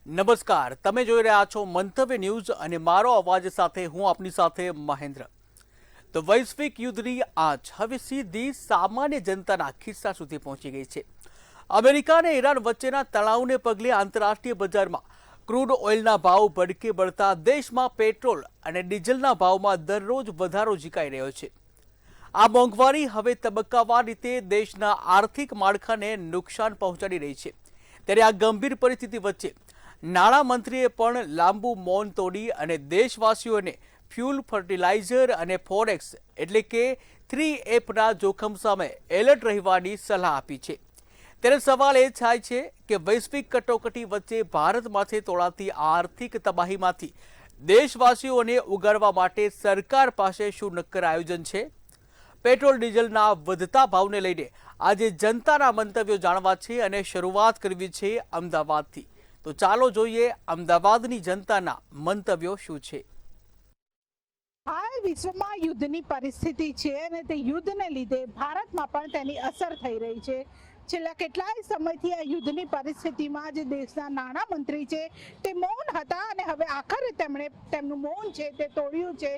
નમસ્કાર, તમે જોઈ રહ્યા છો મંતવ્ય ન્યૂઝ અને મારો અવાજ સાથે હું આપની સાથે મહેન્દ્ર। તો વૈશ્વિક યુદ્ધની આંચ હવે સીધી સામાન્ય જનતાના ખિસ્સા સુધી પહોંચી ગઈ છે। અમેરિકા અને ઈરાન વચ્ચેના તણાવને પગલે આંતરરાષ્ટ્રીય બજારમાં ક્રૂડ ઓઇલના ભાવ ભડકે બળતા દેશમાં પેટ્રોલ અને ડીઝલના ભાવમાં દરરોજ વધારો ઝીકાઈ રહ્યો છે। આ મોંઘવારી હવે તબક્કાવાર રીતે દેશના આર્થિક માળખાને નુકસાન પહોંચાડી રહી છે। ત્યારે આ ગંભીર પરિસ્થિતિ વચ્ચે નાણામંત્રીએ પણ લાંબુ મૌન તોડી અને દેશવાસીઓને ફ્યુલ, ફર્ટિલાઇઝર અને ફોરેક્સ એટલે કે 3Fના જોખમ સામે એલર્ટ રહેવાની સલાહ આપી છે। ત્યારે સવાલ એ થાય છે કે વૈશ્વિક કટોકટી વચ્ચે ભારત માથે તોળાતી આર્થિક તબાહીમાંથી દેશવાસીઓને ઉગારવા માટે સરકાર પાસે શું નક્કર આયોજન છે? પેટ્રોલ ડીઝલના વધતા ભાવને લઈને આજે જનતાના મંતવ્યો જાણવા છે અને શરૂઆત કરવી છે અમદાવાદથી। તો ચાલો જોઈએ અમદાવાદની જનતાના મંતવ્યો શું છે। હાલ વિશ્વમાં યુદ્ધની પરિસ્થિતિ છે અને તે યુદ્ધને લીધે ભારતમાં પણ તેની અસર થઈ રહી છે। છેલ્લા કેટલાય સમયથી આ યુદ્ધની પરિસ્થિતિમાં જે દેશના નાણામંત્રી છે તે મૌન હતા અને હવે આખરે તેમણે તેમનું મૌન છે તે તોડ્યું છે।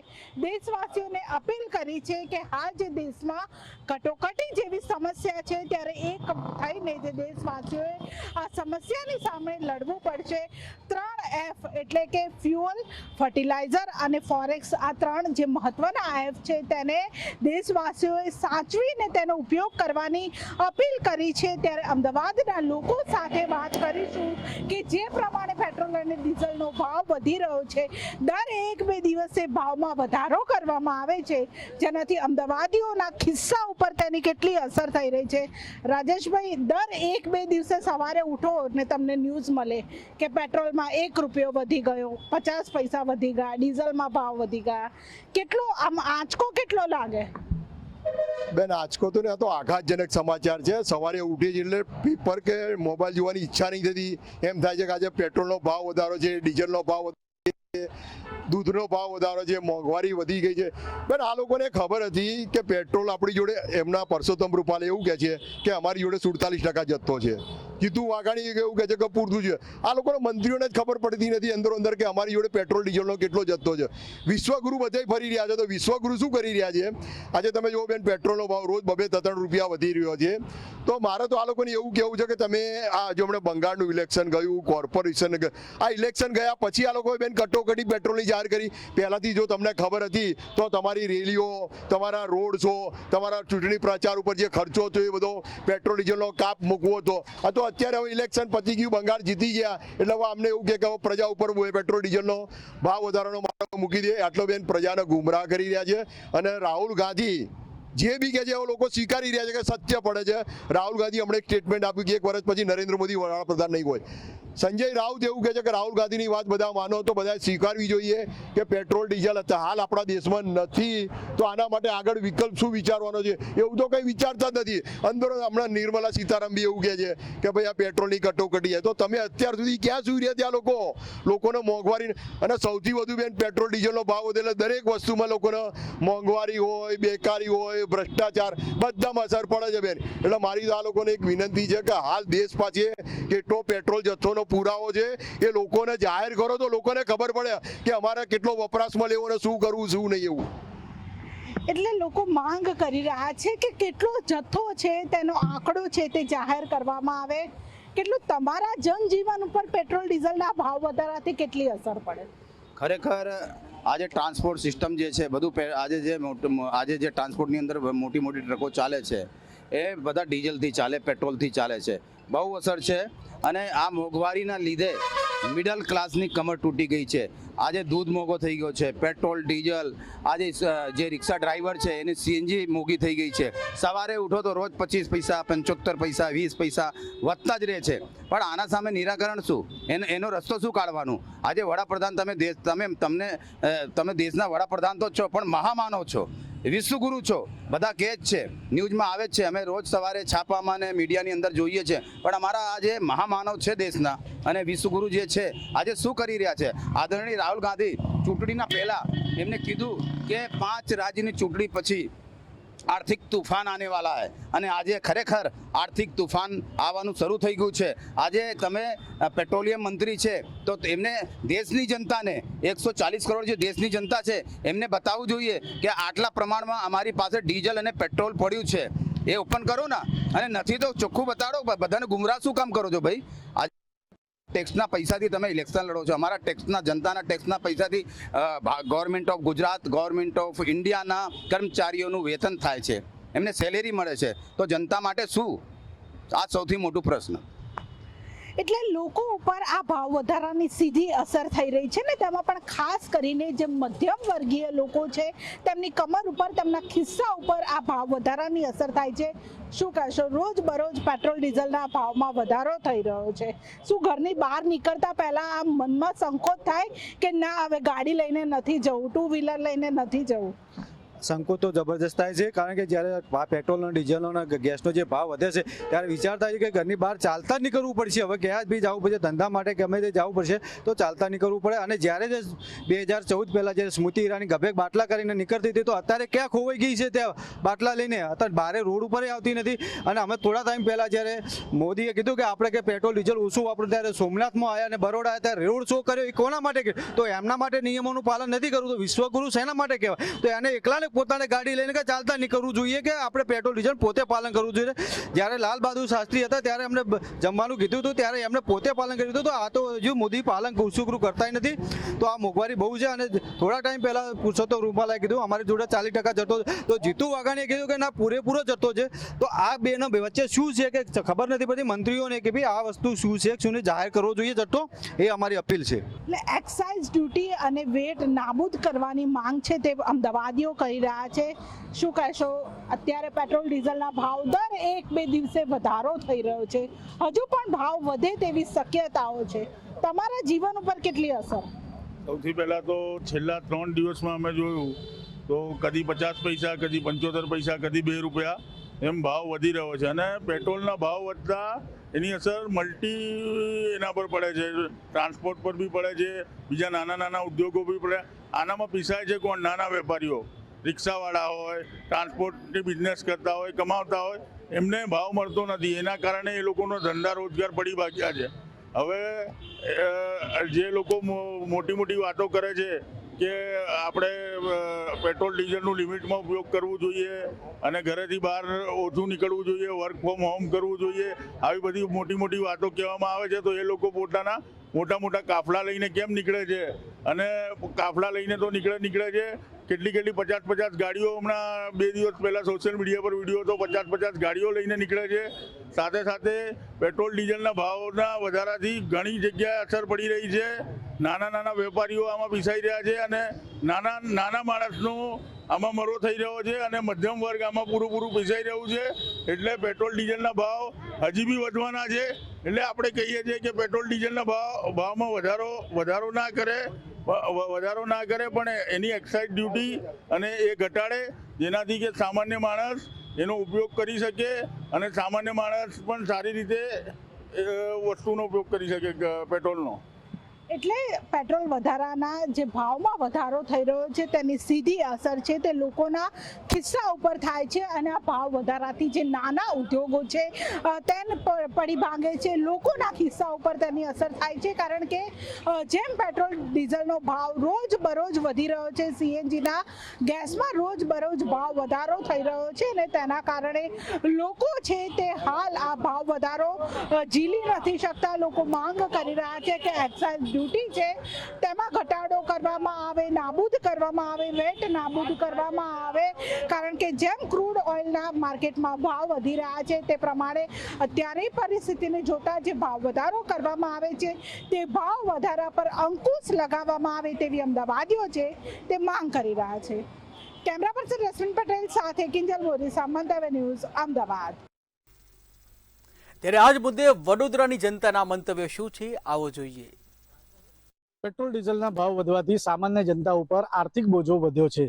દેશવાસીઓને અપીલ કરી છે કે હાલ જે દેશમાં કટોકટી જેવી સમસ્યા છે ત્યારે એક થઈને જે દેશવાસીઓએ આ સમસ્યાની સામે લડવું પડશે। 3F એટલે કે ફ્યુઅલ, ફર્ટિલાઇઝર અને ફોરેક્સ, આ ત્રણ જે મહત્વના F છે તેને દેશવાસીઓએ સાચવીને તેનો ઉપયોગ કરવાની અપીલ કરી છે। ત્યારે અમદાવાદના લોકો સાથે વાત કરીશું કે જે પ્રમાણે પેટ્રોલ અને ડીઝલનો ભાવ વધી રહ્યો છે, દર 1-2 દિવસે ભાવમાં વધારો કરવામાં આવે છે, જેનાથી અમદાવાદીઓના ખિસ્સા ઉપર તેની કેટલી અસર થઈ રહી છે। રાજેશભાઈ, દર 1-2 દિવસે સવારે ઉઠો ને તમને ન્યૂઝ મળે કે પેટ્રોલમાં 1 રૂપિયો વધી ગયો, 50 પૈસા વધી ગયા, ડીઝલમાં ભાવ વધી ગયા, કેટલો આમ આંચકો કેટલો લાગે? બેન, આંચકો તો ને તો આઘાતજનક સમાચાર છે। સવારે ઉઠી એટલે પેપર કે મોબાઈલ જોવાની ઈચ્છા નહીં થતી। એમ થાય છે કે આજે પેટ્રોલનો ભાવ વધારો છે, ડીઝલનો ભાવ વધારો છે, દૂધનો ભાવ વધારો છે, મોંઘવારી વધી ગઈ છે। બેન, આ લોકોને ખબર હતી કે પેટ્રોલ આપણી જોડે, એમના પરસોત્તમ રૂપાલે એવું કહે છે કે અમારી જોડે 47% જથ્થો છે। જીતુ વાઘાણી એવું કહે છે કે પૂરતું છે। આ લોકોને મંત્રીઓને જ ખબર પડતી નથી અંદરો અંદર કે અમારી જોડે પેટ્રોલ ડીઝલનો કેટલો જથ્થો છે। વિશ્વગુરુ બધાય ફરી રહ્યા છે, તો વિશ્વગુરુ શું કરી રહ્યા છે? આજે તમે જુઓ બેન, પેટ્રોલનો ભાવ રોજ 2-3 રૂપિયા વધી રહ્યો છે। તો મારે તો આ લોકોને એવું કહેવું છે કે તમે આ જો હમણાં બંગાળનું ઇલેક્શન ગયું, કોર્પોરેશન, આ ઇલેક્શન ગયા પછી આ લોકોએ બેન કટોકટી પેટ્રોલની જાહેર કરી। પહેલાથી જો તમને ખબર હતી તો તમારી રેલીઓ, તમારા રોડ શો, તમારા ચૂંટણી પ્રચાર ઉપર જે ખર્ચો હતો એ બધો પેટ્રોલ ડીઝલનો કાપ મૂકવો હતો। આ તો અત્યારે હવે ઇલેક્શન પતી ગયું, બંગાળ જીતી ગયા એટલે હવે અમને એવું કે પ્રજા ઉપર પેટ્રોલ ડીઝલનો ભાવ વધારાનો માળો મૂકી દે, આટલો બેન પ્રજાને ગુમરાહ કરી રહ્યા છે। અને રાહુલ ગાંધી જે બી કહે છે એ લોકો સ્વીકારી રહ્યા છે કે સત્ય પડે છે। રાહુલ ગાંધી હમણાં એક સ્ટેટમેન્ટ આપ્યું કે 1 વર્ષ પછી નરેન્દ્ર મોદી વડાપ્રધાન નહીં હોય। સંજય રાઉત એવું કહે છે કે રાહુલ ગાંધીની વાત બધા માનો તો બધા સ્વીકારવી જોઈએ કે પેટ્રોલ ડીઝલ હાલ આપણા દેશમાં નથી, તો આના માટે આગળ વિકલ્પ શું વિચારવાનો છે એવું તો કંઈ વિચારતા જ નથી। અંદરો હમણાં નિર્મલા સીતારામન બી એવું કહે છે કે ભાઈ આ પેટ્રોલની કટોકટી છે। તો તમે અત્યાર સુધી ક્યાં સુઈ રહ્યા ત્યાં લોકોને મોંઘવારી, અને સૌથી વધુ બેન પેટ્રોલ ડીઝલનો ભાવ વધે એટલે દરેક વસ્તુમાં લોકોને મોંઘવારી હોય, બેકારી હોય, ભ્રષ્ટાચાર બધામાં અસર પડે છે બેન। એટલે મારી તો આ લોકોને એક વિનંતી છે કે હાલ દેશ પાસે કેટલો પેટ્રોલ જથ્થોનો પુરાવો છે એ લોકોને જાહેર કરો તો લોકોને ખબર પડે કે અમારે કેટલો વપરાશમાં લેવો ને શું કરવું શું નહીં એવું। એટલે લોકો માંગ કરી રહ્યા છે કે કેટલો જથ્થો છે તેનો આંકડો છે તે જાહેર કરવામાં આવે। કેટલું તમારા જનજીવન ઉપર પેટ્રોલ ડીઝલના ભાવ વધારાથી કેટલી અસર પડે? ખરેખર આજે ટ્રાન્સપોર્ટ સિસ્ટમ જે છે બધું આજે જે ટ્રાન્સપોર્ટની અંદર મોટી ટ્રકો ચાલે છે એ બધા ડીઝલથી ચાલે, પેટ્રોલથી ચાલે છે। બહુ અસર છે અને આ મોંઘવારીના લીધે મિડલ ક્લાસની કમર તૂટી ગઈ છે। આજે દૂધ મોંઘો થઈ ગયો છે, પેટ્રોલ, ડીઝલ, આજે જે રિક્ષા ડ્રાઈવર છે એની CNG મોંઘી થઈ ગઈ છે। સવારે ઉઠો તો રોજ 25 પૈસા, 75 પૈસા, 20 પૈસા વધતા જ રહે છે। પણ આના સામે નિરાકરણ શું? એનો રસ્તો શું કાઢવાનું? આજે વડાપ્રધાન તમે દેશના વડાપ્રધાન તો છો, પણ મહામાનવ છો, વિશ્વગુરુ છો, બધા કહે જ છે, ન્યૂઝમાં આવે જ છે, અમે રોજ સવારે છાપામાં ને મીડિયાની અંદર જોઈએ છે। પણ અમારા આજે મહામાનવ છે દેશના અને વિશ્વગુરુ જે છે આજે શું કરી રહ્યા છે? આદરણીય રાહુલ ગાંધી ચૂંટણીના પહેલા એમને કીધું કે 5 રાજ્યની ચૂંટણી પછી આર્થિક તूफान आने वाला है અને આજે ખરેખર આર્થિક તूफान આવવાનું શરૂ થઈ ગયું છે। આજે તમે પેટ્રોલિયમ મંત્રી છે તો એમને દેશની જનતાને 140 કરોડ જે દેશની જનતા છે એમને બતાવવું જોઈએ કે આટલા પ્રમાણમાં અમારી પાસે ડીઝલ અને પેટ્રોલ પડ્યું છે, એ ઓપન કરો ને, અને નથી તો ચોખ્ખું બતાડો। બધાને ગુમરાહ શું કામ કરો છો ભાઈ? ટેક્સના પૈસાથી તમે ઇલેક્શન લડો છો, અમારા ટેક્સના, જનતાના ટેક્સના પૈસાથી government of Gujarat, government of ઇન્ડિયાના કર્મચારીઓનું વેતન થાય છે, એમને સેલેરી મળે છે, તો જનતા માટે શું? આ સૌથી મોટું પ્રશ્ન। એટલે લોકો ઉપર આ ભાવ વધારાની સીધી અસર થઈ રહી છે ને, તેમાં પણ ખાસ કરીને જે મધ્યમ વર્ગીય લોકો છે તેમની કમર ઉપર, તેમના ખિસ્સા ઉપર આ ભાવ વધારાની અસર થાય છે। શું કહેશો? રોજ બરોજ પેટ્રોલ ડીઝલના ભાવમાં વધારો થઈ રહ્યો છે, શું ઘરની બહાર નીકળતા પહેલા આમ મનમાં સંકોચ થાય કે ના હવે ગાડી લઈને નથી જવું, ટુ વ્હીલર લઈને નથી જવું? સંકોચ તો જબરજસ્ત થાય છે, કારણ કે જ્યારે પેટ્રોલ અને ડીઝલનો અને ગેસનો જે ભાવ વધે છે ત્યારે વિચાર થાય છે કે ઘરની બહાર ચાલતા જ નીકળવું પડશે। હવે ક્યાં બી જવું પડશે, ધંધા માટે ગમે તે જવું પડશે તો ચાલતા નીકળવું પડે। અને જ્યારે જે 2014 પહેલાં જે સ્મૃતિ ઈરાની ગભે બાટલા કરીને નીકળતી હતી, તો અત્યારે ક્યાં ખોવાઈ ગઈ છે ત્યાં બાટલા લઈને? અત્યારે બારે રોડ ઉપર આવતી નથી। અને અમે થોડા ટાઈમ પહેલાં જ્યારે મોદીએ કીધું કે આપણે કે પેટ્રોલ ડીઝલ ઓછું વાપરું, ત્યારે સોમનાથમાં આવ્યા અને બરોડા આવ્યા ત્યારે રોડ શો કર્યો, એ કોના માટે? તો એમના માટે નિયમોનું પાલન નથી કરવું, તો વિશ્વગુરુ શેના માટે કહેવાય? તો એને એકલાને પોતાને ગાડી લઈને કે ચાલતા નીકળવું જોઈએ કે આપણે પેટ્રોલ ડીઝલ પોતે પાલન કરવું જોઈએ? જ્યારે લાલ બહાદુર શાસ્ત્રી હતા ત્યારે એમને જમવાનું કીધું હતું, ત્યારે એમને પોતે પાલન કર્યું હતું, તો આ તો હજુ મોદી પાલન કુસુકરું કરતા નથી। તો આ મોંઘવારી બહુ છે। અને થોડા ટાઈમ પહેલાં પુરુષોત્તમ રૂપાલાએ કીધું અમારી જોડે 40% જતો, તો જીતુ વાઘાણીએ કીધું કે ના પૂરેપૂરો જતો છે। તો આ બેનો વચ્ચે શું છે કે ખબર નથી પડતી મંત્રીઓને કે ભાઈ આ વસ્તુ શું છે, શું જાહેર કરવો જોઈએ જતો, એ અમારી અપીલ છે। એટલે એક્સાઇઝ ડ્યુટી અને વેટ નાબૂદ કરવાની માંગ છે તે અમદાવાદીઓ કરી રહ્યા છે। શું કહેશો? અત્યારે પેટ્રોલ ડીઝલના ભાવ દર 1-2 દિવસે વધારો થઈ રહ્યો છે, હજુ પણ ભાવ વધે તેવી શક્યતાઓ છે, તમારા જીવન ઉપર કેટલી અસર? સૌથી પહેલાં તો છેલ્લા 3 દિવસમાં અમે જોયું તો કદી 50 પૈસા, કદી 75 પૈસા, કદી 2 રૂપિયા એમ ભાવ વધી રહ્યો છે। અને પેટ્રોલના ભાવ વધતા એની અસર એના પર પડે છે, ટ્રાન્સપોર્ટ પર બી પડે છે, બીજા નાના નાના ઉદ્યોગો બી પડે। આનામાં પીસાય છે કોણ? નાના વેપારીઓ, રિક્ષાવાળા હોય, ટ્રાન્સપોર્ટની બિઝનેસ કરતા હોય, કમાવતા હોય, એમને ભાવ મળતો નથી, એના કારણે એ લોકોનો ધંધા રોજગાર પડી ભાગ્યા છે। હવે જે લોકો મોટી મોટી વાતો કરે છે કે આપણે પેટ્રોલ ડીઝલનું લિમિટમાં ઉપયોગ કરવું જોઈએ અને ઘરેથી બહાર ઓછું નીકળવું જોઈએ, વર્ક ફ્રોમ હોમ કરવું જોઈએ, આવી બધી મોટી મોટી વાતો કહેવામાં આવે છે, તો એ લોકો પોતાના મોટા મોટા કાફલા લઈને કેમ નીકળે છે? અને કાફલા લઈને તો નીકળે છે, કેટલી 50 ગાડીઓ, હમણાં 2 દિવસ પહેલાં સોશિયલ મીડિયા પર વિડીયો તો 50 ગાડીઓ લઈને નીકળે છે। સાથે સાથે પેટ્રોલ ડીઝલના ભાવના વધારાથી ઘણી જગ્યાએ અસર પડી રહી છે, નાના નાના વેપારીઓ આમાં પીસાઈ રહ્યા છે, અને નાના માણસનો આમાં મરો થઈ રહ્યો છે, અને મધ્યમ વર્ગ આમાં પૂરું પીસાઈ રહ્યું છે। એટલે પેટ્રોલ ડીઝલના ભાવ હજી બી વધવાના છે। એટલે આપણે કહીએ છીએ કે પેટ્રોલ ડીઝલના ભાવમાં વધારો ના કરે પણ એની એક્સાઇઝ ડ્યુટી અને એ ઘટાડે, જેનાથી કે સામાન્ય માણસ એનો ઉપયોગ કરી શકે અને સામાન્ય માણસ પણ સારી રીતે વસ્તુનો ઉપયોગ કરી શકે પેટ્રોલનો। એટલે પેટ્રોલ વધારાના જે ભાવમાં વધારો થઈ રહ્યો છે તેની સીધી અસર છે તે લોકોના ખિસ્સા ઉપર થાય છે, અને આ ભાવ વધારાથી જે નાના ઉદ્યોગો છે તેને પડી ભાંગે છે, લોકોના ખિસ્સા ઉપર તેની અસર થાય છે। કારણ કે જેમ પેટ્રોલ ડીઝલનો ભાવ રોજ બરોજ વધી રહ્યો છે, સીએનજીના ગેસમાં રોજ બરોજ ભાવ વધારો થઈ રહ્યો છે, અને તેના કારણે લોકો છે તે હાલ આ ભાવ વધારો ઝીલી નથી શકતા। લોકો માંગ કરી રહ્યા છે કે એક્સાઇઝ ડ્યુટી છે તેમાં ઘટાડો કરવામાં આવે, નાબૂદ કરવામાં આવે, વેટ નાબૂદ કરવામાં આવે। કારણ કે જેમ ક્રૂડ ઓઇલના માર્કેટમાં ભાવ વધી રહ્યા છે તે પ્રમાણે અત્યારે પરિસ્થિતિને જોતા જે ભાવ વધારો કરવામાં આવે છે તે ભાવ વધારા પર અંકુશ લગાવવામાં આવે તેવી અમદાવાદીઓ છે તે માંગ કરી રહ્યા છે। કેમેરા પર્સન રશ્મિન પટેલ સાથે કિંજલ મોદી, સામંતવ ન્યૂઝ, અમદાવાદ। ત્યારે આજ મુદ્દે વડોદરાની જનતાના મંતવ્ય શું છે, આવો જોઈએ। પેટ્રોલ ડીઝલના ભાવ વધવાથી સામાન્ય જનતા ઉપર આર્થિક બોજો વધ્યો છે।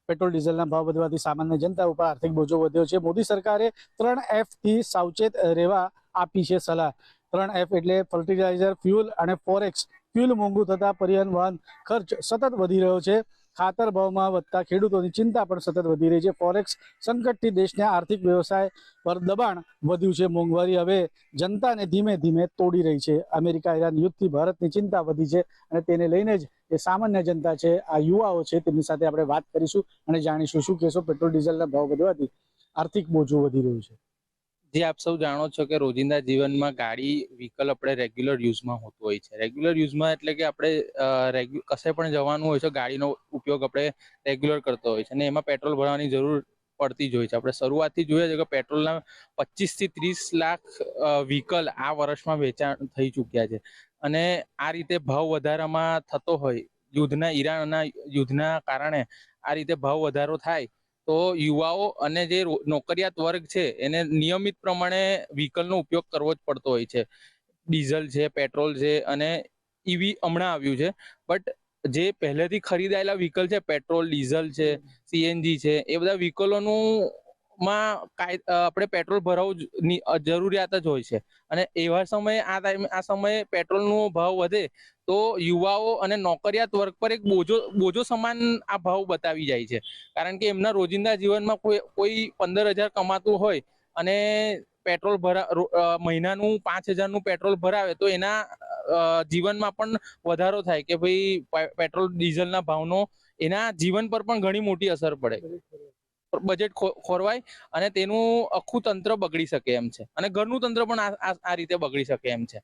પેટ્રોલ ડીઝલના ભાવ વધવાથી સામાન્ય જનતા ઉપર આર્થિક બોજો વધ્યો છે। મોદી સરકારે 3F થી સાવચેત રહેવા આપી છે સલાહ। 3F એટલે ફર્ટિલાઇઝર, ફ્યુઅલ અને ફોરેક્સ। ફ્યુઅલ મોંઘું થતા પરિવહન વાહન ખર્ચ સતત વધી રહ્યો છે। ખાતર ભાવમાં વધતા ખેડૂતોની ચિંતા પણ સતત વધી રહી છે. ફોરેક્સ સંકટથી દેશના આર્થિક વ્યવસાય પર દબાણ વધ્યું છે. મોંઘવારી હવે જનતાને ધીમે ધીમે તોડી રહી છે. અમેરિકા ઈરાન યુદ્ધથી ભારતની ચિંતા વધી છે અને તેને લઈને જ જે સામાન્ય જનતા છે, આ યુવાઓ છે, તેમની સાથે આપણે વાત કરીશું અને જાણીશું શું કહેશો પેટ્રોલ ડીઝલના ભાવ વધવાથી આર્થિક બોજો વધી રહ્યું છે. જે આપ સૌ જાણો છો કે રોજિંદા જીવનમાં ગાડી વ્હીકલ આપણે રેગ્યુલર યુઝમાં હોતું હોય છે. રેગ્યુલર યુઝમાં એટલે કે આપણે કશે પણ જવાનું હોય છે, ગાડીનો ઉપયોગ આપણે રેગ્યુલર કરતો હોય છે અને એમાં પેટ્રોલ ભરવાની જરૂર પડતી જ હોય છે. આપણે શરૂઆતથી જોઈએ છે કે પેટ્રોલના 25 થી 30 લાખ વ્હીકલ આ વર્ષમાં વેચાણ થઈ ચૂક્યા છે અને આ રીતે ભાવ વધારામાં થતો હોય, ઈરાનના યુદ્ધના કારણે આ રીતે ભાવ વધારો થાય તો યુવાઓ અને જે નોકરિયાત વર્ગ છે એને નિયમિત પ્રમાણે વ્હીકલનો ઉપયોગ કરવો જ પડતો હોય છે. ડીઝલ છે, પેટ્રોલ છે અને ઈવી હમણાં આવ્યું છે, બટ જે પહેલેથી ખરીદાયેલા વ્હીકલ છે, પેટ્રોલ, ડીઝલ છે, સીએનજી છે, એ બધા વ્હીકલોનું આપણે પેટ્રોલ ભરાવવું જરૂરિયાત જ હોય છે અને એવા સમયે આ સમયે પેટ્રોલનો ભાવ વધે તો યુવાઓ અને નોકરિયાત વર્ગ પર એક બોજો સમાન આ ભાવ બતાવી જાય છે. કારણ કે એમના રોજિંદા જીવનમાં કોઈ 15,000 કમાતું હોય અને પેટ્રોલ મહિનાનું 5,000નું પેટ્રોલ ભરાવે તો એના જીવનમાં પણ વધારો થાય કે ભાઈ પેટ્રોલ ડીઝલના ભાવનો એના જીવન પર પણ ઘણી મોટી અસર પડે, બજેટ ખોરવાય અને તેનું આખું તંત્ર બગડી શકે એમ છે અને ઘરનું તંત્ર પણ આ રીતે બગડી શકે એમ છે.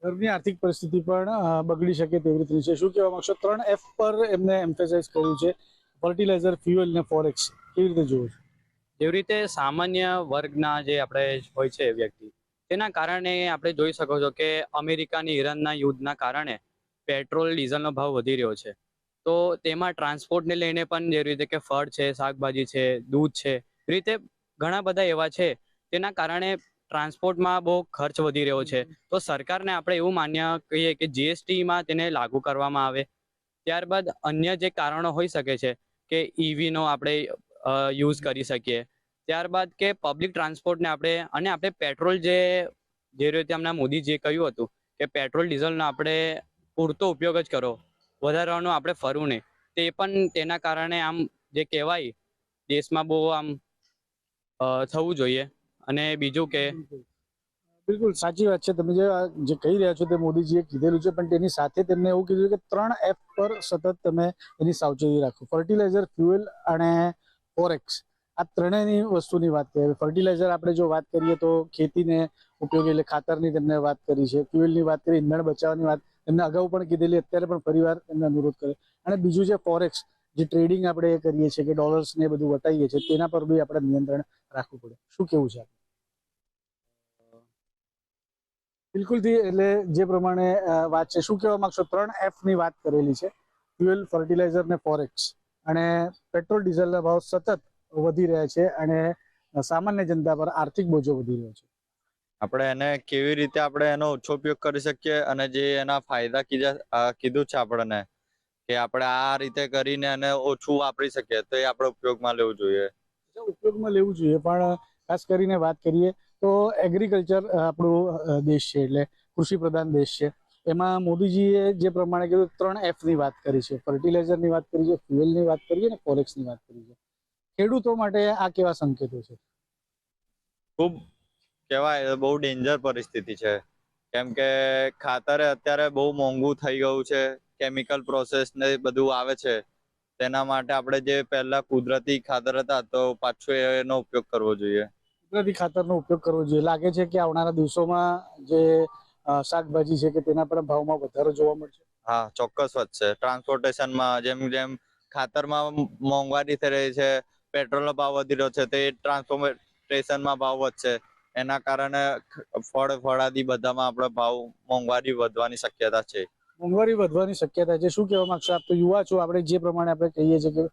ઘરની આર્થિક પરિસ્થિતિ પણ બગડી શકે તેવી રીતે છે. શું કહેવા માંગશો? 3F પર એમને એમ્ફેસાઇઝ કર્યું છે, ફર્ટિલાઇઝર, ફ્યુઅલ ને ફોરેક્સ. કેવી રીતે જોવો છો? જેવી રીતે સામાન્ય વર્ગના જે આપણે હોય છે વ્યક્તિ, તેના કારણે આપણે જોઈ શકો છો કે અમેરિકાની ઈરાનના યુદ્ધના કારણે પેટ્રોલ ડીઝલનો ભાવ વધી રહ્યો છે. તો તેમાં ટ્રાન્સપોર્ટને લઈને પણ જેવી રીતે કે ફળ છે, શાકભાજી છે, દૂધ છે, એ રીતે ઘણા બધા એવા છે તેના કારણે ટ્રાન્સપોર્ટમાં બહુ ખર્ચ વધી રહ્યો છે. તો સરકારને આપણે એવું માન્ય કહીએ કે જીએસટીમાં તેને લાગુ કરવામાં આવે. ત્યારબાદ અન્ય જે કારણો હોઈ શકે છે કે ઈવીનો આપણે યુઝ કરી શકીએ. ત્યારબાદ કે પબ્લિક ટ્રાન્સપોર્ટને આપણે પેટ્રોલ જે રીતે હમણાં મોદીજીએ કહ્યું હતું કે પેટ્રોલ ડીઝલનો આપણે પૂરતો ઉપયોગ જ કરો, વધારવાનું આપણે ફરવું નહીં. તે પણ તેના કારણે આમ જે કહેવાય દેશમાં બહુ આમ થવું જોઈએ. અને બીજું કે બિલકુલ સાચી વાત છે. તમે જે કહી રહ્યા છો તે મોદીજીએ કીધેલું છે, પણ તેની સાથે તેમને એવું કીધું કે 3F પર સતત તમે એની સાવચેતી રાખો. ફર્ટિલાઇઝર, ફ્યુઅલ અને ફોરેક્સ, આ ત્રણેયની વસ્તુની વાત કરીએ. ફર્ટિલાઇઝર આપણે જો વાત કરીએ તો ખેતીને ઉપયોગી એટલે ખાતરની તેમને વાત કરી છે. ફ્યુઅલની વાત કરી, ઈંધણ બચાવવાની વાત એમને અગાઉ પણ કીધેલી, અત્યારે પણ ફરીવાર એમને અનુરોધ કરે. અને બીજું છે ફોરેક્સ, જે ટ્રેડિંગ આપણે કરીએ છીએ કે ડોલર્સ ને બધું વટાઈએ છીએ, તેના પર બી આપણે નિયંત્રણ રાખવું પડે. શું કેવું છે? બિલકુલથી એટલે જે પ્રમાણે વાત છે, શું કહેવા માંગશો? 3F ની વાત કરેલી છે, ફ્યુઅલ, ફર્ટિલાઇઝર ને ફોરેક્સ, અને પેટ્રોલ ડીઝલના ભાવ સતત વધી રહ્યા છે અને સામાન્ય જનતા પર આર્થિક બોજો વધી રહ્યો છે. આપણે એને કેવી રીતે આપણે એનો ઓછો ઉપયોગ કરી શકીએ અને જે એના ફાયદા કીધું છે આપણને કે આપણે આ રીતે કરીને એને ઓછું વાપરી શકીએ, તો એ આપણે ઉપયોગમાં લેવું જોઈએ. ઉપયોગમાં લેવું જોઈએ, પણ ખાસ કરીને વાત કરીએ તો એગ્રીકલ્ચર આપણો દેશ છે, એટલે કૃષિ પ્રધાન દેશ છે. એમાં મોદીજીએ જે પ્રમાણે કીધું 3F ની વાત કરી છે, ફર્ટિલાઇઝરની વાત કરી છે, ફ્યુઅલની વાત કરી અને ફોરેક્સની વાત કરી છે. ખેડૂતો માટે આ કેવા સંકેતો છે? ખૂબ કહેવાય બહુ ડેન્જર પરિસ્થિતિ છે, કેમ કે ખાતર અત્યારે બહુ મોંઘું થઈ ગયું છે. કેમિકલ પ્રોસેસ ને બધું આવે છે, તેના માટે આપણે જે પહેલા કુદરતી ખાતર હતા તો પાછો એનો ઉપયોગ કરવો જોઈએ. કુદરતી ખાતરનો ઉપયોગ કરવો જોઈએ. લાગે છે કે આવનારા દિવસોમાં જે શાકભાજી છે કે તેના પણ ભાવમાં વધારો જોવા મળશે. હા, ચોક્કસ વધશે. ટ્રાન્સપોર્ટેશનમાં જેમ જેમ ખાતરમાં મોંઘવારી થઈ રહી છે, પેટ્રોલનો ભાવ વધી રહ્યો છે, તે ટ્રાન્સપોર્ટેશનમાં ભાવ વધશે. એના કારણે ફળાદી બધામાં આપણે ભાવ મોંઘવારી વધવાની શક્યતા છે. મોંઘવારી વધવાની શક્યતા છે. શું કહેવા માંગશો? આપ તો યુવા છો, આપણે જે પ્રમાણે આપણે કહીએ છીએ કે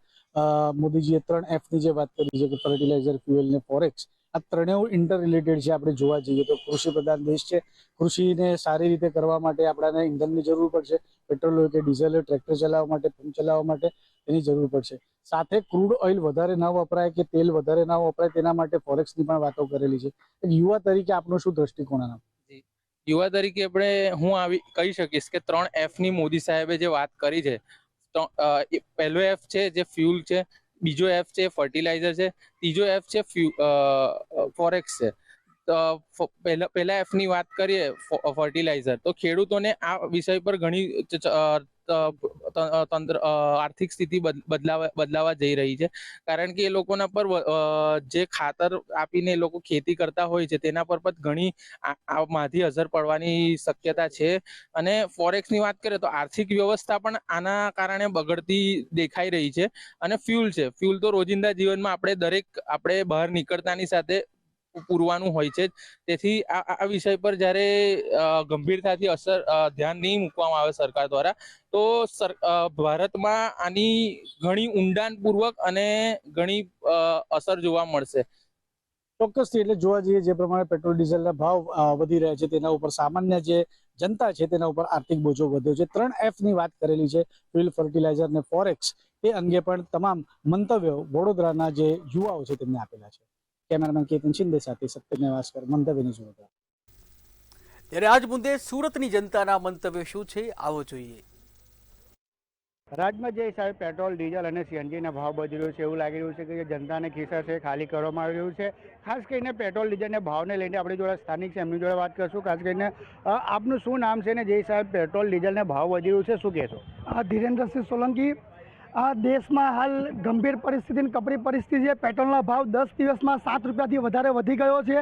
મોદીજીએ 3F ની જે વાત કરી છે કે ફર્ટિલાઇઝર, ફ્યુઅલ ને ફોરેક્સ, આ ત્રણેય ઇન્ટર રિલેટેડ છે. આપણે જોવા જઈએ તો કૃષિ પ્રધાન દેશ છે. કૃષિને સારી રીતે કરવા માટે આપણને ઈંધણની જરૂર પડશે, પેટ્રોલ હોય કે ડીઝલ હોય, ટ્રેક્ટર ચલાવવા માટે, પંપ ચલાવવા માટે એની જરૂર પડશે. સાથે ક્રૂડ ઓઇલ વધારે ન વપરાય કે તેલ વધારે ન વપરાય તેના માટે ફોરેક્સની પણ વાતો કરેલી છે. યુવા તરીકે આપનો શું દ્રષ્ટિકોણ આના? યુવા તરીકે હું કહી શકીશ કે 3F ની મોદી સાહેબે જે વાત કરી છે, પહેલો એફ છે જે ફ્યુલ છે, બીજો એફ છે ફર્ટિલાઇઝર છે, ત્રીજો એફ છે ફોરેક્સ છે. પહેલા એફ ની વાત કરીએ ફર્ટિલાઇઝર, તો ખેડૂતોને આ વિષય પર ઘણી આર્થિક સ્થિતિ બદલાવા જઈ રહી છે, કારણ કે એ લોકોના પર જે ખાતર આપીને એ લોકો ખેતી કરતા હોય છે તેના પર પણ ઘણી માઠી અસર પડવાની શક્યતા છે. અને ફોરેક્સની વાત કરીએ તો આર્થિક વ્યવસ્થા પણ આના કારણે બગડતી દેખાઈ રહી છે. અને ફ્યુલ તો રોજિંદા જીવનમાં આપણે બહાર નીકળતાની સાથે પૂરવાનું હોય છે. તેથી આ વિષય પર જ્યારે ગંભીરતાથી ધ્યાન નહીં મૂકવામાં આવે સરકાર દ્વારા, તો ભારતમાં આની ઘણી ઊંડાણપૂર્વક અને ઘણી અસર જોવા મળશે. ચોક્કસથી, એટલે જોવા જઈએ જે પ્રમાણે પેટ્રોલ ડીઝલના ભાવ વધી રહ્યા છે તેના ઉપર સામાન્ય જે જનતા છે તેના ઉપર આર્થિક બોજો વધ્યો છે. 3F ની વાત કરેલી છે, ફ્યુલ, ફર્ટિલાઇઝર અને ફોરેક્સ. તે અંગે પણ તમામ મંતવ્યો વડોદરાના જે યુવાઓ છે તેમને આપેલા છે. કેમેરામેન કેતન શિંદે સાથે સત્ય નેવાસકર, મંતવ્ય ન્યૂઝ વડોદરા. ત્યારે આજ મુદ્દે સુરતની જનતાના મંતવ્યો શું છે, આવો જોઈએ. રાજમાં જે હિસાબે પેટ્રોલ, ડીઝલ અને સીએનજીના ભાવ વધી રહ્યો છે, એવું લાગી રહ્યું છે કે જે જનતાને ખિસ્સા છે ખાલી કરવામાં આવી રહ્યું છે. ખાસ કરીને પેટ્રોલ ડીઝલના ભાવને લઈને આપણી જોડે સ્થાનિક છે, એમની જોડે વાત કરશું. ખાસ કરીને આપનું શું નામ છે ને જે હિસાબે પેટ્રોલ ડીઝલના ભાવ વધી રહ્યું છે, શું કહેશો? ધીરેન્દ્રસિંહ સોલંકી. આ દેશમાં હાલ ગંભીર પરિસ્થિતિ, કપરી પરિસ્થિતિ છે. પેટ્રોલના ભાવ 10 દિવસમાં 7 રૂપિયાથી વધારે વધી ગયો છે.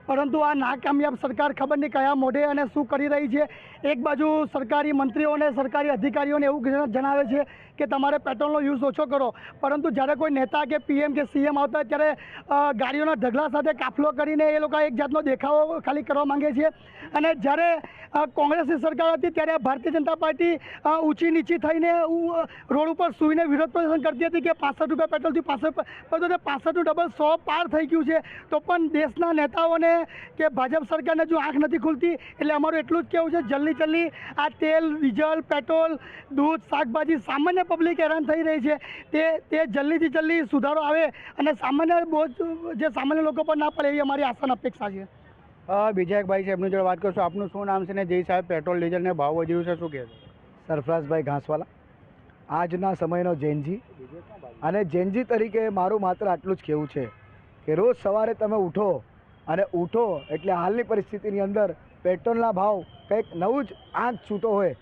પરંતુ આ નાકામયાબ સરકાર ખબર નહીં કયા મોઢે અને શું કરી રહી છે. એક બાજુ સરકારી મંત્રીઓને, સરકારી અધિકારીઓને એવું જણાવે છે કે તમારે પેટ્રોલનો યુઝ ઓછો કરો, પરંતુ જ્યારે કોઈ નેતા કે પીએમ કે સીએમ આવતા હોય ત્યારે ગાડીઓના ઢગલા સાથે કાફલો કરીને એ લોકો એક જાતનો દેખાવો ખાલી કરવા માંગે છે. અને જ્યારે કોંગ્રેસની સરકાર હતી ત્યારે ભારતીય જનતા પાર્ટી ઊંચી નીચી થઈને રોડ ઉપર સૂઈને વિરોધ પ્રદર્શન કરતી હતી કે 65 રૂપિયા પેટ્રોલથી 65નું ડબલ 100 પાર થઈ ગયું છે. તો પણ દેશના નેતાઓને કે ભાજપ સરકારને જો આંખ નથી ખુલતી. એટલે અમારું એટલું જ કહેવું છે, જલ્દી આ તેલ, ડીઝલ, પેટ્રોલ, દૂધ, શાકભાજી, સામાન્ય પબ્લિક હેરાન થઈ રહી છે, તે જલ્દી સુધારો આવે અને સામાન્ય બોજ જે સામાન્ય લોકો પર ના પડે એવી અમારી આશા અને અપેક્ષા છે. બીજા એક ભાઈ છે, એમની જોડે વાત કરશું. આપનું શું નામ છે ને જે હિસાબે પેટ્રોલ ડીઝલને ભાવ વધી રહ્યું છે, શું કહેશો? સરફરાઝભાઈ ઘાસવાલા. આજના સમયનો જેનજી, અને જેનજી તરીકે મારું માત્ર આટલું જ કહેવું છે કે રોજ સવારે તમે ઉઠો એટલે હાલની પરિસ્થિતિની અંદર પેટ્રોલના ભાવ કંઈક નવું જ આંખ છૂતો હોય.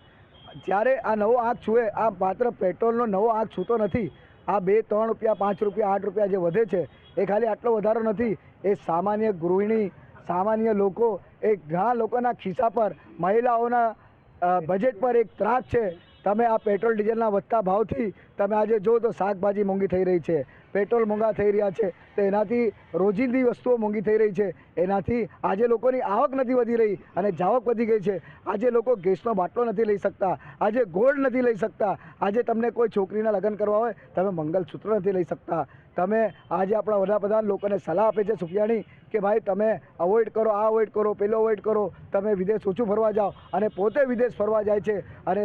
જ્યારે આ નવો આંખ છૂએ, આ માત્ર પેટ્રોલનો નવો આંખ છૂતો નથી. આ 2, 3 રૂપિયા, 5 રૂપિયા, 8 રૂપિયા જે વધે છે એ ખાલી આટલો વધારો નથી. એ સામાન્ય ગૃહિણી, સામાન્ય લોકો, એ ઘણા લોકોના ખિસ્સા પર, મહિલાઓના બજેટ પર એક ત્રાસ છે. તમે આ પેટ્રોલ ડીઝલના વધતા ભાવથી તમે આજે જો તો શાકભાજી મોંઘી થઈ રહી છે, પેટ્રોલ મોંઘા થઈ રહ્યા છે, તો એનાથી રોજિંદી વસ્તુઓ મોંઘી થઈ રહી છે. એનાથી આજે લોકોની આવક નથી વધી રહી અને જાવક વધી ગઈ છે. આજે લોકો ગેસનો બાટલો નથી લઈ શકતા, આજે ગોલ્ડ નથી લઈ શકતા. આજે તમને કોઈ છોકરીના લગ્ન કરવા હોય તમે મંગલસૂત્ર નથી લઈ શકતા. તમે આજે આપણા વડાપ્રધાન લોકોને સલાહ આપે છે સુફિયાણી કે ભાઈ તમે અવોઇડ કરો, આ અવોઇડ કરો, પેલો અવોઇડ કરો, તમે વિદેશ ઓછું ફરવા જાઓ, અને પોતે વિદેશ ફરવા જાય છે. અને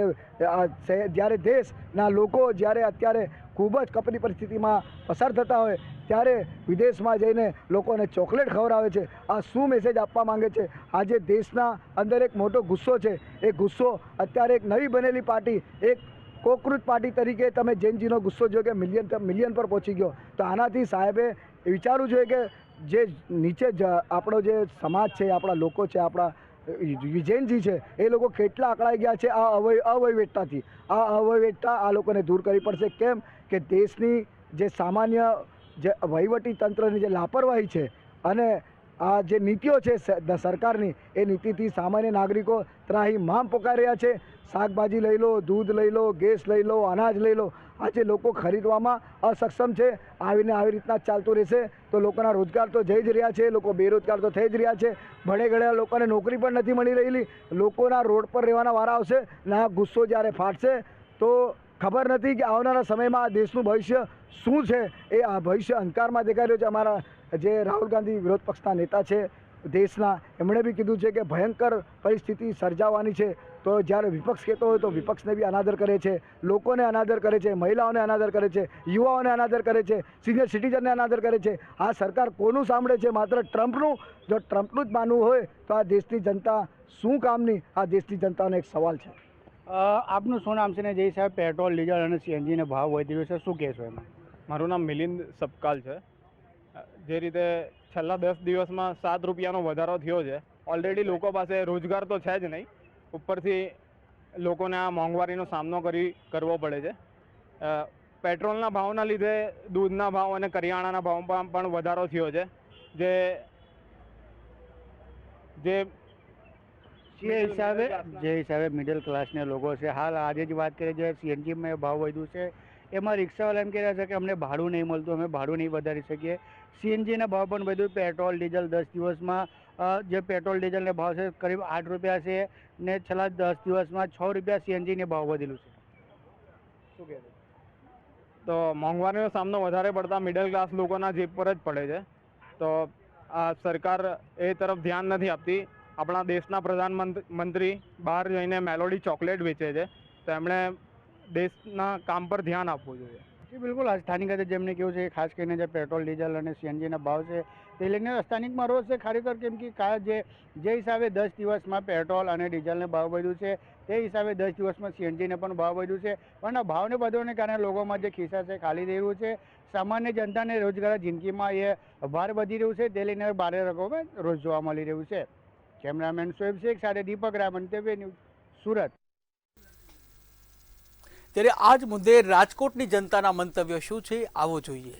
જ્યારે દેશના લોકો જ્યારે અત્યારે ખૂબ જ કપરી પરિસ્થિતિમાં પસાર થતા હોય ત્યારે વિદેશમાં જઈને લોકોને ચોકલેટ ખવડાવે છે. આ શું મેસેજ આપવા માંગે છે? આજે દેશના અંદર એક મોટો ગુસ્સો છે. એ ગુસ્સો અત્યારે એક નવી બનેલી પાર્ટી, એક કોકૃત પાર્ટી તરીકે તમે જેનજીનો ગુસ્સો જો કે મિલિયન પર પહોંચી ગયો. તો આનાથી સાહેબે વિચારવું જોઈએ કે જે નીચે આપણો જે સમાજ છે, આપણા લોકો છે, આપણા વિજયનજી છે, એ લોકો કેટલા અકળાઈ ગયા છે આ અવૈવિધતાથી. આ અવૈવિધતા આ લોકોને દૂર કરવી પડશે. કેમ કે દેશની જે સામાન્ય જે વહીવટી તંત્રની જે લાપરવાહી છે અને આ જે નીતિઓ છે સરકારની, એ નીતિથી સામાન્ય નાગરિકો ત્રાહિમામ પોકારી રહ્યા છે. શાકભાજી લઈ લો, દૂધ લઈ લો, ગેસ લઈ લો, અનાજ લઈ લો, આજે લોકો ખરીદવામાં અસક્ષમ છે. આવી રીતના ચાલતું રહેશે તો લોકોના રોજગાર તો જઈ જ રહ્યા છે, લોકો બેરોજગાર તો થઈ જ રહ્યા છે. ભણે ગણેલા લોકોને નોકરી પણ નથી મળી રહેલી. લોકોના રોડ પર રહેવાના વારા આવશે ને આ ગુસ્સો જ્યારે ફાટશે તો ખબર નથી કે આવનારા સમયમાં આ દેશનું ભવિષ્ય શું છે. એ આ ભવિષ્ય અંધકારમાં દેખાઈ રહ્યો છે. અમારા જે રાહુલ ગાંધી વિરોધ પક્ષના નેતા છે દેશના, એમણે બી કીધું છે કે ભયંકર પરિસ્થિતિ સર્જાવાની છે. તો જ્યારે વિપક્ષ કહેતો હોય તો વિપક્ષને બી અનાદર કરે છે, લોકોને અનાદર કરે છે, મહિલાઓને અનાદર કરે છે, યુવાઓને અનાદર કરે છે, સિનિયર સિટીઝનને અનાદર કરે છે. આ સરકાર કોનું સાંભળે છે? માત્ર ટ્રમ્પનું. જો ટ્રમ્પનું જ માનવું હોય તો આ દેશની જનતા શું કામની? આ દેશની જનતાનો એક સવાલ છે. આપનું શું નામ છે ને જે હિસાબે પેટ્રોલ ડીઝલ અને સીએનજીનો ભાવ વધી રહ્યો છે શું કહેશો એમાં? મારું નામ મિલિંદ સપકાલ છે. જે રીતે છેલ્લા 10 દિવસમાં 7 રૂપિયાનો વધારો થયો છે. ઓલરેડી લોકો પાસે રોજગાર તો છે જ નહીં, ઉપરથી લોકોને આ મોંઘવારીનો સામનો કરવો પડે છે. પેટ્રોલના ભાવના લીધે દૂધના ભાવ અને કરિયાણાના ભાવમાં પણ વધારો થયો છે, જે હિસાબે મિડલ ક્લાસના લોકો છે. હાલ આજે જ વાત કરીએ જે સીએનજીમાં ભાવ વધ્યું છે એમાં રિક્ષાવાળા એમ કહી રહ્યા છે કે અમને ભાડું નહીં મળતું, અમે ભાડું નહીં વધારી શકીએ. સીએનજીના ભાવ પણ વધ્યું. પેટ્રોલ ડીઝલ 10 દિવસમાં જે પેટ્રોલ ડીઝલના ભાવ છે કરીબ 8 રૂપિયા છે ને છેલ્લા 10 દિવસમાં 6 રૂપિયા સીએનજીને ભાવ વધેલું છે. શું કહેવું? તો મોંઘવારીનો સામનો વધારે પડતા મિડલ ક્લાસ લોકોના જેબ પર જ પડે છે. તો આ સરકાર એ તરફ ધ્યાન નથી આપતી. આપણા દેશના પ્રધાનમંત્રી બહાર જઈને મેલોડી ચોકલેટ વેચે છે, તો એમણે દેશના કામ પર ધ્યાન આપવું જોઈએ. જી બિલકુલ. આ સ્થાનિક રીતે જેમને કેવું છે ખાસ કરીને જે પેટ્રોલ ડીઝલ અને સીએનજીના ભાવ છે તે લઈને સ્થાનિકમાં રોષ છે ખરેખર, કેમ કે જે હિસાબે 10 દિવસમાં પેટ્રોલ અને ડીઝલને ભાવ વધ્યું છે તે હિસાબે 10 દિવસમાં સીએનજીને પણ ભાવ વધ્યું છે, પણ આ ભાવને વધવાને કારણે લોકોમાં જે ખિસ્સા છે ખાલી થઈ રહ્યું છે. સામાન્ય જનતાને રોજગાર જિંદગીમાં એ ભાર વધી રહ્યું છે, તે લઈને ભારે રકમમાં રોજ જોવા મળી રહ્યું છે. કેમેરામેન શોએબ શેખ સાથે દીપક રામન, TV ન્યૂઝ, સુરત. ત્યારે આ જ મુદ્દે રાજકોટની જનતાના મંતવ્યો શું છે આવો જોઈએ.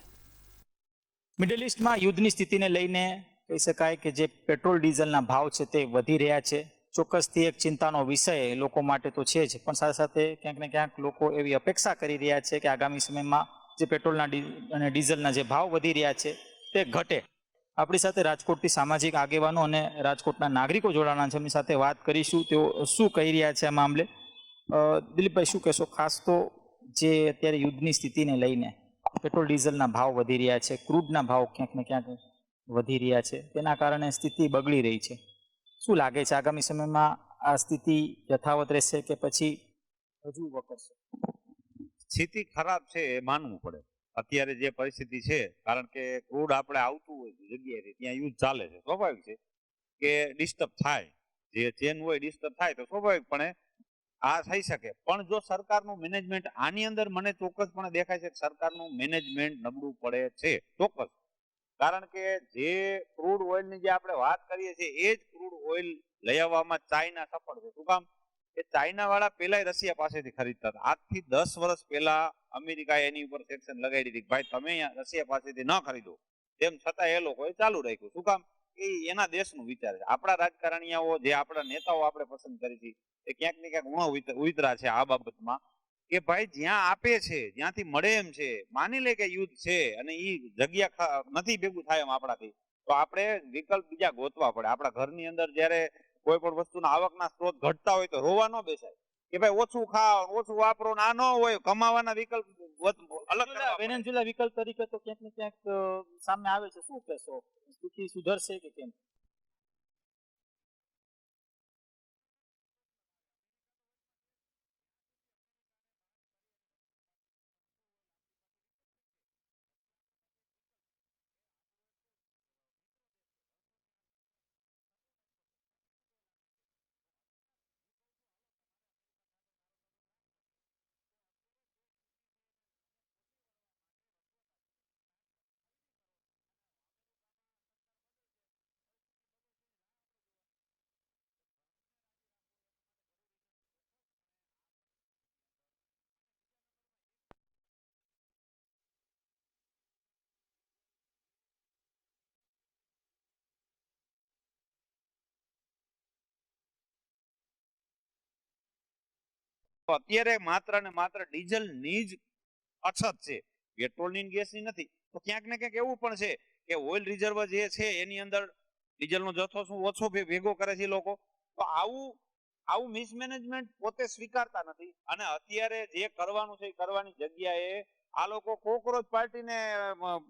મિડલ ઇસ્ટમાં યુદ્ધની સ્થિતિને લઈને કહી શકાય કે જે પેટ્રોલ ડીઝલના ભાવ છે તે વધી રહ્યા છે. ચોક્કસથી એક ચિંતાનો વિષય લોકો માટે તો છે જ, પણ સાથે સાથે ક્યાંક ને ક્યાંક લોકો એવી અપેક્ષા કરી રહ્યા છે કે આગામી સમયમાં જે પેટ્રોલના અને ડીઝલના જે ભાવ વધી રહ્યા છે તે ઘટે. આપણી સાથે રાજકોટથી સામાજિક આગેવાનો અને રાજકોટના નાગરિકો જોડાણા છે, એમની સાથે વાત કરીશું તેઓ શું કહી રહ્યા છે આ મામલે. દિલીપભાઈ, શું કહેશો? ખાસ તો જે અત્યારે યુદ્ધની સ્થિતિને લઈને પેટ્રોલ ડીઝલના ભાવ વધી રહ્યા છે, ક્રૂડના ભાવ ક્યાંક ને ક્યાંક વધી રહ્યા છે, તેના કારણે સ્થિતિ બગડી રહી છે. શું લાગે છે આગામી સમયમાં આ સ્થિતિ યથાવત રહેશે કે પછી હજુ વકરશે? સ્થિતિ ખરાબ છે એ માનવું પડે અત્યારે જે પરિસ્થિતિ છે, કારણ કે ક્રૂડ આપણે આવતું હોય જગ્યાએથી ત્યાં યુદ્ધ ચાલે છે. સ્વાભાવિક છે કે ડિસ્ટર્બ થાય, જે ચેન હોય ડિસ્ટર્બ થાય તો સ્વાભાવિકપણે આ થઈ શકે. પણ જો સરકારનું મેનેજમેન્ટ આની અંદર મને ચોક્કસપણે દેખાય છે કે સરકારનું મેનેજમેન્ટ નબળું પડે છે, ચોક્કસ. કારણ કે જે ક્રૂડ ઓઇલની જે આપણે વાત કરીએ છીએ એ જ ક્રૂડ ઓઇલ લઈ આવવામાં ચાઇના સફળ છે. શું કામ? કે ચાઇના વાળા પેલા રશિયા પાસેથી ખરીદતા હતા. આજથી 10 વર્ષ પહેલા અમેરિકાએ એની ઉપર સેક્શન લગાડી દીધી, ભાઈ તમે રશિયા પાસેથી ન ખરીદો. તેમ છતાં એ લોકોએ ચાલુ રાખ્યું. શું કામ? એ એના દેશનું વિચાર છે. આપણા રાજકારણીઓ જે આપણા નેતાઓ આપણે પસંદ કરી છે એ ક્યાંક ને ક્યાંક ઉણો ઉતરા છે આ બાબતમાં કે ભાઈ જ્યાં આપે છે, જ્યાંથી મળે એમ છે, માની લે કે યુદ્ધ છે અને એ જગ્યા નથી ભેગું થાય એમ આપણાથી, તો આપણે વિકલ્પ બીજા ગોતવા પડે. આપણા ઘરની અંદર જયારે કોઈ પણ વસ્તુના આવકના સ્ત્રોત ઘટતા હોય તો રોવા ન બેસાય કે ભાઈ ઓછું ખાઓ, ઓછું વાપરો. ના ન હોય, કમાવાના વિકલ્પ અલગ. વેનેઝુએલા વિકલ્પ તરીકે તો ક્યાંક ને ક્યાંક સામે આવે છે. શું કહેશો? સ્થિતિ સુધરશે કે કેમ? અત્યારે માત્ર ને માત્ર ડીઝલની જ અછત છે, પેટ્રોલની ગેસની નથી. તો ક્યાંક ને ક્યાંક એવું પણ છે કે ઓઇલ રિઝર્વ જે છે એની અંદર ડીઝલનો જથ્થો શું ઓછો ભેગો કરે છે લોકો. તો આવું મિસમેનેજમેન્ટ પોતે સ્વીકારતા નથી અને અત્યારે જે કરવાનું છે એ કરવાની જગ્યાએ આ લોકો કોકરોચ પાર્ટીને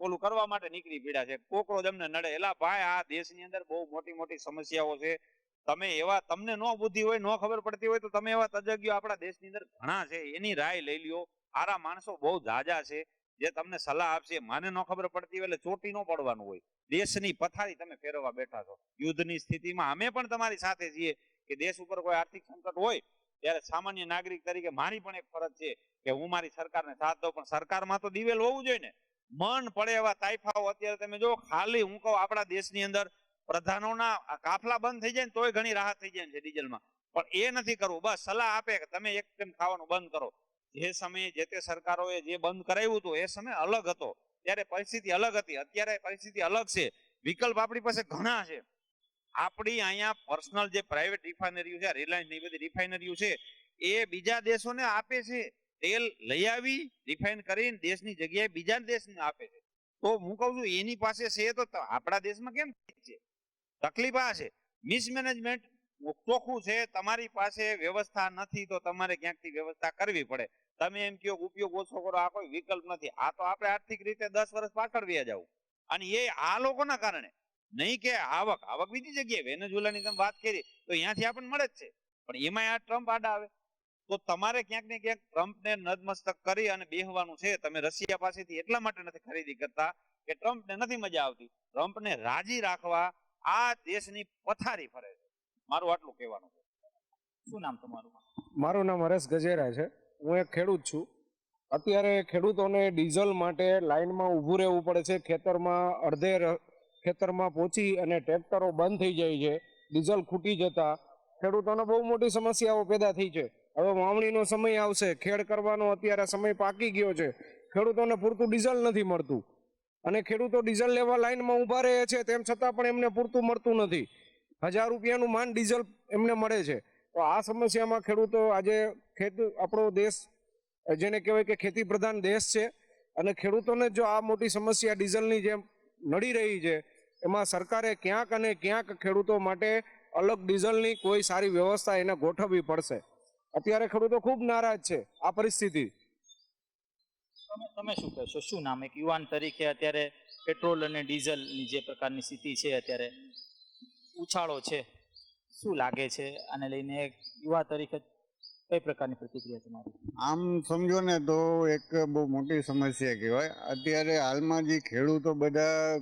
ઓલું કરવા માટે નીકળી પડ્યા છે. કોકરોચ અમને નડે. એલા ભાઈ, આ દેશની અંદર બહુ મોટી મોટી સમસ્યાઓ છે. તમે એવા, તમને નો બુદ્ધિ હોય, નો ખબર પડતી હોય તો તમે એવા તજજ્ઞો આપણા દેશની અંદર ઘણા છે, એની રાય લઈ લ્યો. આરા માણસો બહુ જાજા છે જે તમને સલાહ આપશે. મને ન ખબર પડતી હોય એટલે ચોટી ન પડવાનું હોય. દેશની પથારી તમે ફેરવવા બેઠા છો. યુદ્ધની સ્થિતિમાં અમે પણ તમારી સાથે છીએ કે દેશ ઉપર કોઈ આર્થિક સંકટ હોય ત્યારે સામાન્ય નાગરિક તરીકે મારી પણ એક ફરજ છે કે હું મારી સરકારને સાથ દઉં, પણ સરકારમાં તો દિવેલ હોવું જોઈએ ને. મન પડે એવા તાઇફાઓ અત્યારે તમે જો, ખાલી હું કહું આપણા દેશની અંદર પ્રધાનોના કાફલા બંધ થઈ જાય ને તોય ઘણી રાહત થઈ જાય છે ડીઝલમાં, પણ એ નથી કરવું. બસ સલાહ આપે કે તમે એક ટાઈમ ખાવાનું બંધ કરો. જે સમયે જે તે સરકારોએ જે બંધ કરાવ્યું હતું એ સમય અલગ હતો, ત્યારે પરિસ્થિતિ અલગ હતી. અત્યારે પરિસ્થિતિ અલગ છે, વિકલ્પ આપણી પાસે ઘણા છે. આપણી અહીંયા પર્સનલ જે પ્રાઇવેટ રિફાઇનરીઓ છે, રિલાયન્સ ની બધી રિફાઇનરીઓ છે, એ બીજા દેશોને આપે છે. તેલ લઈ આવી રિફાઇન કરીને દેશની જગ્યાએ બીજા દેશને આપે છે. તો હું કહું છું એની પાસે છે તો આપણા દેશમાં કેમ છે? તકલીફ આ છે, મિસમેનેજમેન્ટ ચોખ્ખું છે. તમારી પાસે વ્યવસ્થા નથી તો તમારે ક્યાંકથી વ્યવસ્થા કરવી પડે. તમે એમ કહો ઉપયોગ ઓછો કરો, આ કોઈ વિકલ્પ નથી. આ તો આપણે આર્થિક રીતે 10 વર્ષ પાછળ વ્યા જવું, અને એ આ લોકોના કારણે નહીં કે આવક બીજી જગ્યાએ વેનેઝુએલાની તમે વાત કરી તો અહીંયાથી આપણને મળે જ છે, પણ એમાં આ ટ્રમ્પ આડા આવે તો તમારે ક્યાંક ને ક્યાંક ટ્રમ્પને નતમસ્તક કરી અને બેહવાનું છે. તમે રશિયા પાસેથી એટલા માટે નથી ખરીદી કરતા કે ટ્રમ્પને નથી મજા આવતી. ટ્રમ્પને રાજી રાખવા આ દેશની પથારી ફરે છે. મારું આટલું કહેવાનું છે. શું નામ તમારું? મારું નામ હરેશ ગજેરા છે. હું એક ખેડૂત છું. અત્યારે ખેડૂતોને ડીઝલ માટે લાઈનમાં ઊભું રહેવું પડે છે. ખેતરમાં પહોંચી અને ટ્રેક્ટરો બંધ થઈ જાય છે. ડીઝલ ખૂટી જતા ખેડૂતોને બહુ મોટી સમસ્યાઓ પેદા થઈ છે. હવે વાવણીનો સમય આવશે, ખેડ કરવાનો અત્યારે સમય પાકી ગયો છે. ખેડૂતોને પૂરતું ડીઝલ નથી મળતું અને ખેડૂતો ડીઝલ લેવા લાઈનમાં ઊભા રહે છે, તેમ છતાં પણ એમને પૂરતું મળતું નથી. 1000 રૂપિયાનું માંડ ડીઝલ એમને મળે છે. તો આ સમસ્યામાં ખેડૂતો આજે આપણો દેશ જેને કહેવાય કે ખેતી પ્રધાન દેશ છે, અને ખેડૂતોને જો આ મોટી સમસ્યા ડીઝલની જેમ નડી રહી છે, એમાં સરકારે ક્યાંક અને ક્યાંક ખેડૂતો માટે અલગ ડીઝલની કોઈ સારી વ્યવસ્થા એને ગોઠવવી પડશે. અત્યારે ખેડૂતો ખૂબ નારાજ છે આ પરિસ્થિતિ. તમે શું કહેશો? શું નામ, એક યુવાન તરીકે અત્યારે પેટ્રોલ અને ડીઝલની જે પ્રકારની સ્થિતિ છે, અત્યારે ઉછાળો છે, શું લાગે છે આને લઈને? એક યુવા તરીકે કઈ પ્રકારની પ્રતિક્રિયા તમારી? આમ સમજો ને તો એક બહુ મોટી સમસ્યા કહેવાય. અત્યારે હાલમાં જે ખેડૂતો બધા,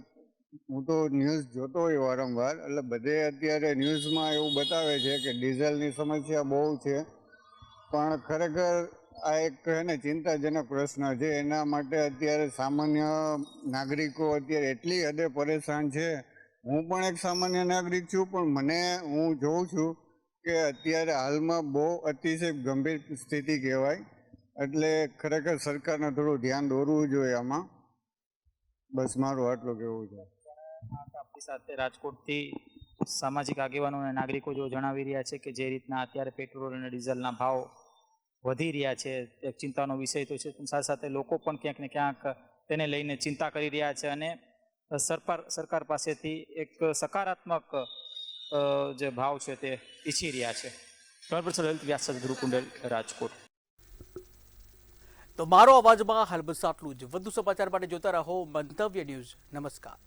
હું તો ન્યૂઝ જોતો હોય વારંવાર, એટલે બધે અત્યારે ન્યૂઝમાં એવું બતાવે છે કે ડીઝલની સમસ્યા બહુ છે, પણ ખરેખર આ એક છે ને ચિંતાજનક પ્રશ્ન છે. એના માટે અત્યારે સામાન્ય નાગરિકો અત્યારે એટલી હદે પરેશાન છે. હું પણ એક સામાન્ય નાગરિક છું, પણ હું જોઉં છું કે અત્યારે હાલમાં બહુ અતિશય ગંભીર સ્થિતિ કહેવાય. એટલે ખરેખર સરકારને થોડું ધ્યાન દોરવું જોઈએ આમાં. બસ મારું આટલું કહેવું છે. આપણી સાથે રાજકોટથી સામાજિક આગેવાનો અને નાગરિકો જો જણાવી રહ્યા છે કે જે રીતના અત્યારે પેટ્રોલ અને ડીઝલના ભાવ વધી રહ્યા છે, એક ચિંતાનો વિષય તો છે, પણ સાથે સાથે લોકો પણ ક્યાંક ને ક્યાંક તેને લઈને ચિંતા કરી રહ્યા છે અને સરકાર પાસેથી એક સકારાત્મક જે ભાવ છે તે ઈચ્છી રહ્યા છે. લલિત વ્યાસ, ગુરુકુંડલ, રાજકોટ. તો મારો અવાજમાં હાલ બસ આટલું જ. વધુ સમાચાર માટે જોતા રહો મંતવ્ય ન્યૂઝ. નમસ્કાર.